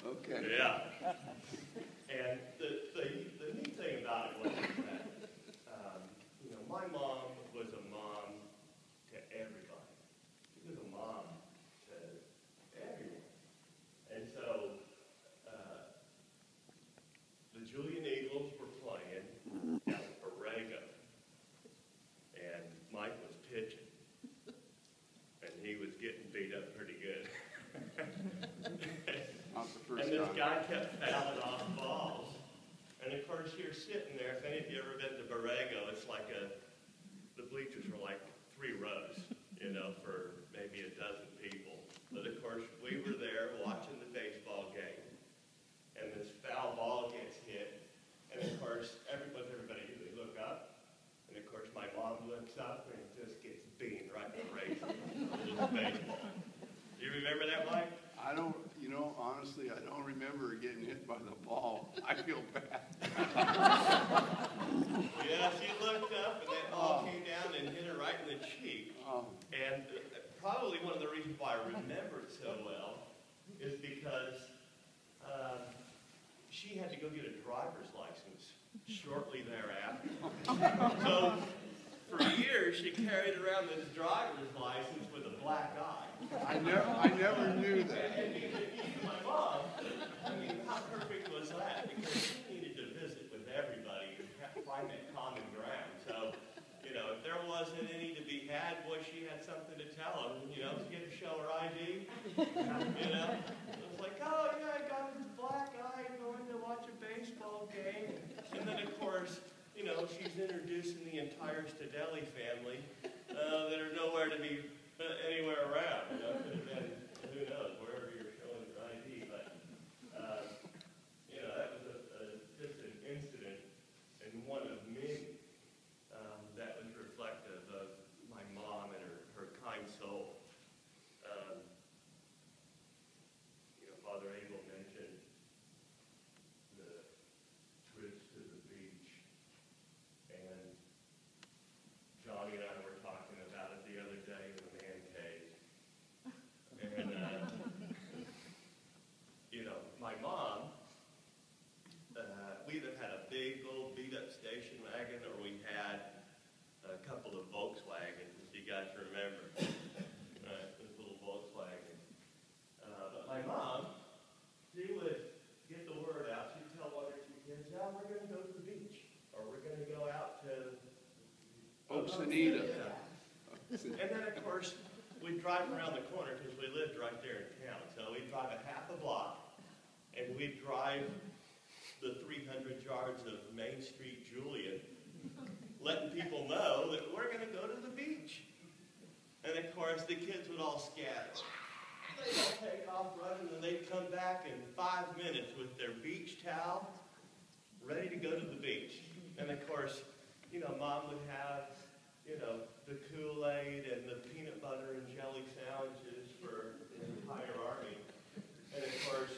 Okay. Yeah. And the neat thing about it was that, my mom was a mom to everybody. She was a mom to everyone. And so, the Julian Eagles were playing at Borrego. And Mike was pitching. And he was getting beat up pretty good. And this guy kept fouling off balls. And of course, you're sitting there. If any of you ever been to Borrego, it's like the bleachers were like 3 rows, for maybe a dozen people. But of course, we were there watching the baseball game. And this foul ball gets hit. And of course, everybody do, they look up. And of course, my mom looks up and just gets beamed right in the race with this baseball. Do you remember that, Mike? I don't, honestly, I don't remember getting hit by the ball. I feel bad. Yeah, she looked up and that ball came down and hit her right in the cheek. And probably one of the reasons why I remember it so well is because she had to go get a driver's license shortly thereafter. So for years, she carried around this driver's license with a black eye. I never knew that. And my mom, how perfect was that? Because she needed to visit with everybody and find that common ground. So, if there wasn't any to be had, boy, she had something to tell them. She had to show her ID. It was like, oh, yeah, I got this black eye going to watch a baseball game. And then, of course, she's introducing the entire Stadelli family that are nowhere to be anywhere around. Could have been, who knows, wherever you're showing your ID. But, that was just an incident and one of many that was reflective of my mom and her kind soul. Father Abel mentioned the trips to the beach. And Johnny and I were talking about it the other day in the man cave. And, my mom, we either had a big old beat-up station wagon or we had a couple of Volkswagens, if you guys remember. This little Volkswagen. But my mom, she would get the word out. She'd tell one or two kids, yeah, we're going to go to the beach. Or we're going to go out to Oceanita. And then, of course, we'd drive around the corner because we lived right there in town. So we'd drive a half a block, and we'd drive the 300 yards of Main Street Julian, letting people know that we're going to go to the beach. And, of course, the kids would all scatter. They'd all take off running, and they'd come back in 5 minutes with their beach towel, ready to go to the beach. And, of course, Mom would have, the Kool-Aid and the peanut butter and jelly sandwiches for the entire army. And, of course,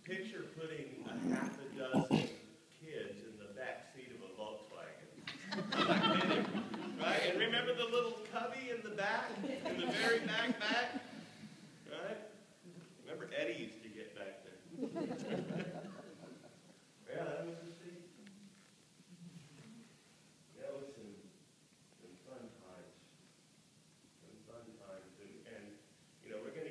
picture putting a half a dozen kids in the back seat of a Volkswagen. Right? And remember the little cubby in the back? In the very back? Right? Remember Eddie used to get back there. Yeah, that was the seat. That was some fun times. Some fun times. And we're going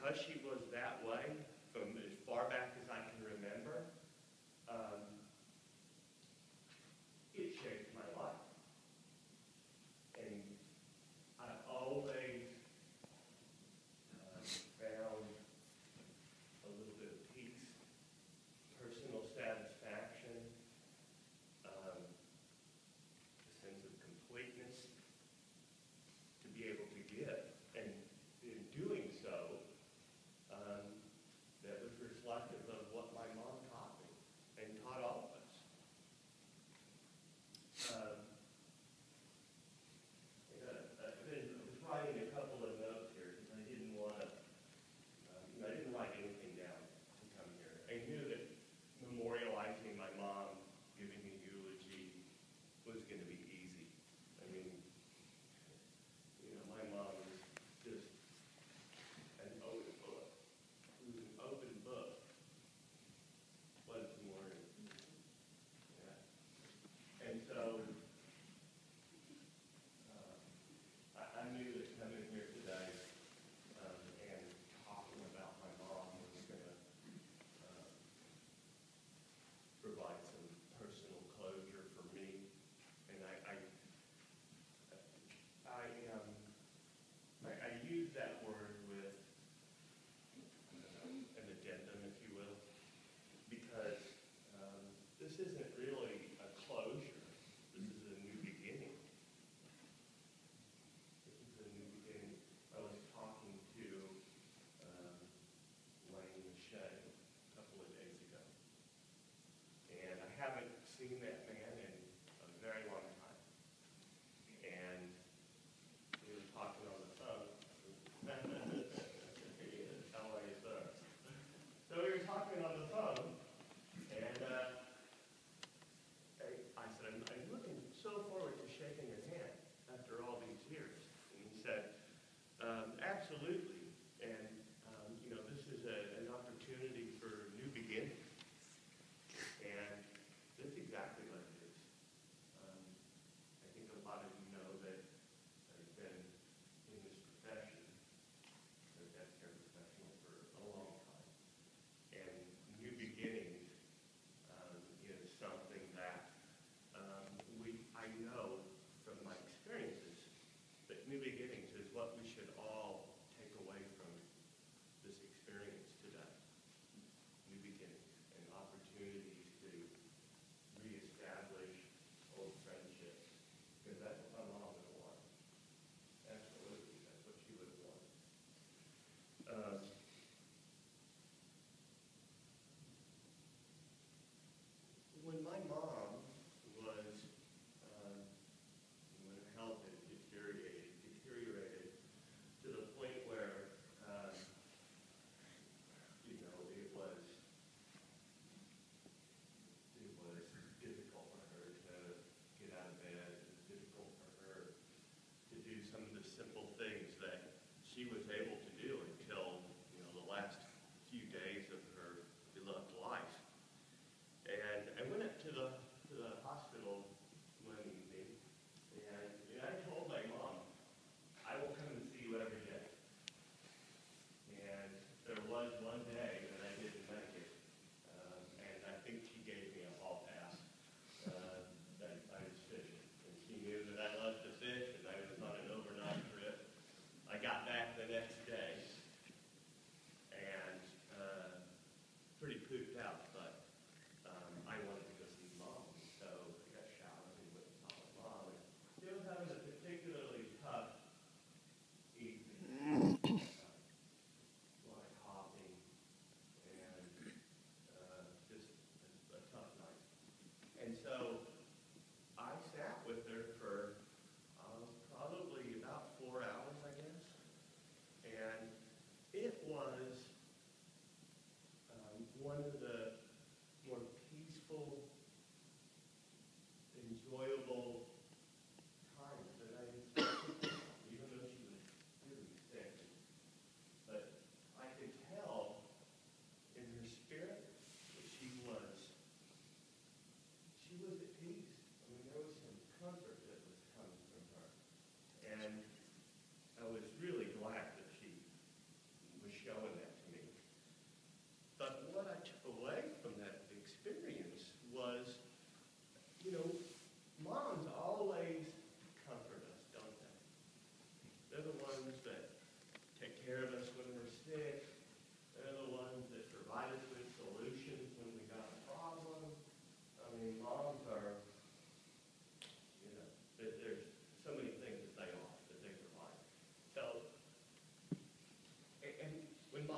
because she was that way from as far back as I can remember, it shaped my life. And I always found a little bit of peace, personal satisfaction, a sense of completeness to be able to give. And in doing so,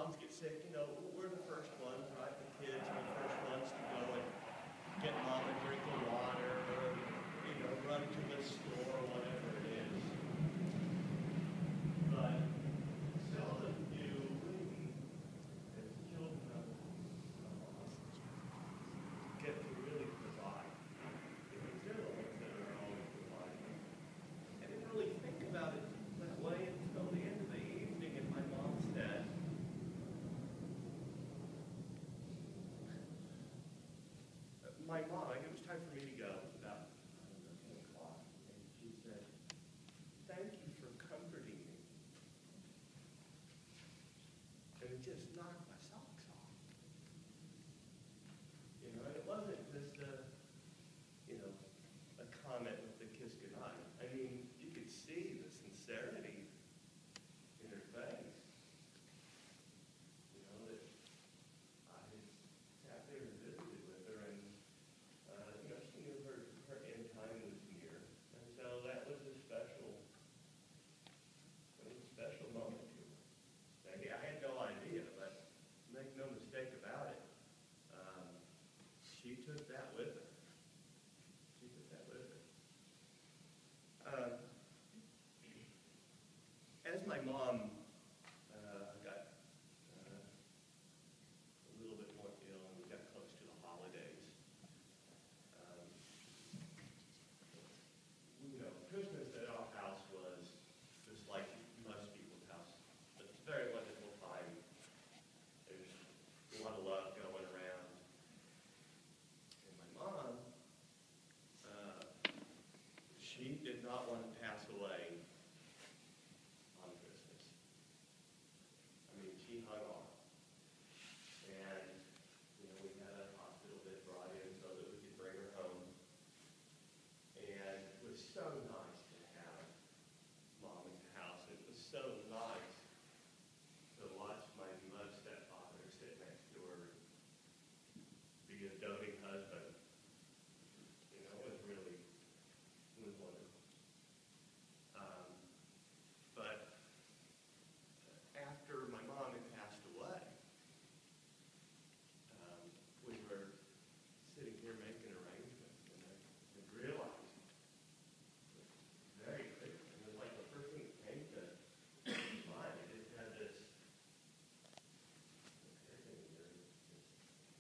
moms get sick, you know, we're the first ones, right? The kids are the first ones to go and get mom a drink of water, or, you know, run to the store, whatever it is. But seldom do we, as children, get to really provide. Because they're the ones that are always providing. I didn't really think about it that way until the end of the evening, and my mom said, it was time for me to go, about 10 o'clock, and she said, "Thank you for comforting me." And it just knocked my socks off. You know, and it wasn't just a comment with a kiss goodnight. I mean, you could see the sincerity in her face. You know, that I had sat there and visited with her, and she knew her end time was near, and so that was a special moment to her. I had no idea, but make no mistake about it, she took that with her. As my mom got a little bit more ill and we got close to the holidays, Christmas at our house was just like most people's house. It's a very wonderful time. There's a lot of love going around. And my mom, she did not want to pass away on Christmas. I mean, she hung on. And, we had a hospital bed brought in so that we could bring her home. And it was so nice to have Mom in the house. It was so nice to watch my stepfather sit next to her and be a doting husband. It was wonderful. But after my mom had passed away, we were sitting here making arrangements, and I realized very quickly, it was like the first thing that came to mind. I just had this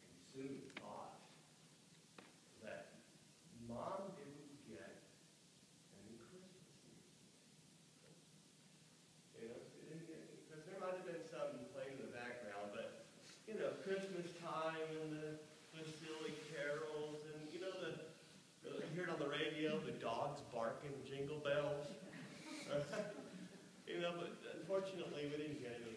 consumed thought that Mom didn't get any Christmas music. She didn't get any, because there might have been some playing in the background, but Christmas time and the silly carols, and you hear it on the radio, the dogs barking jingle bells. But unfortunately we didn't get any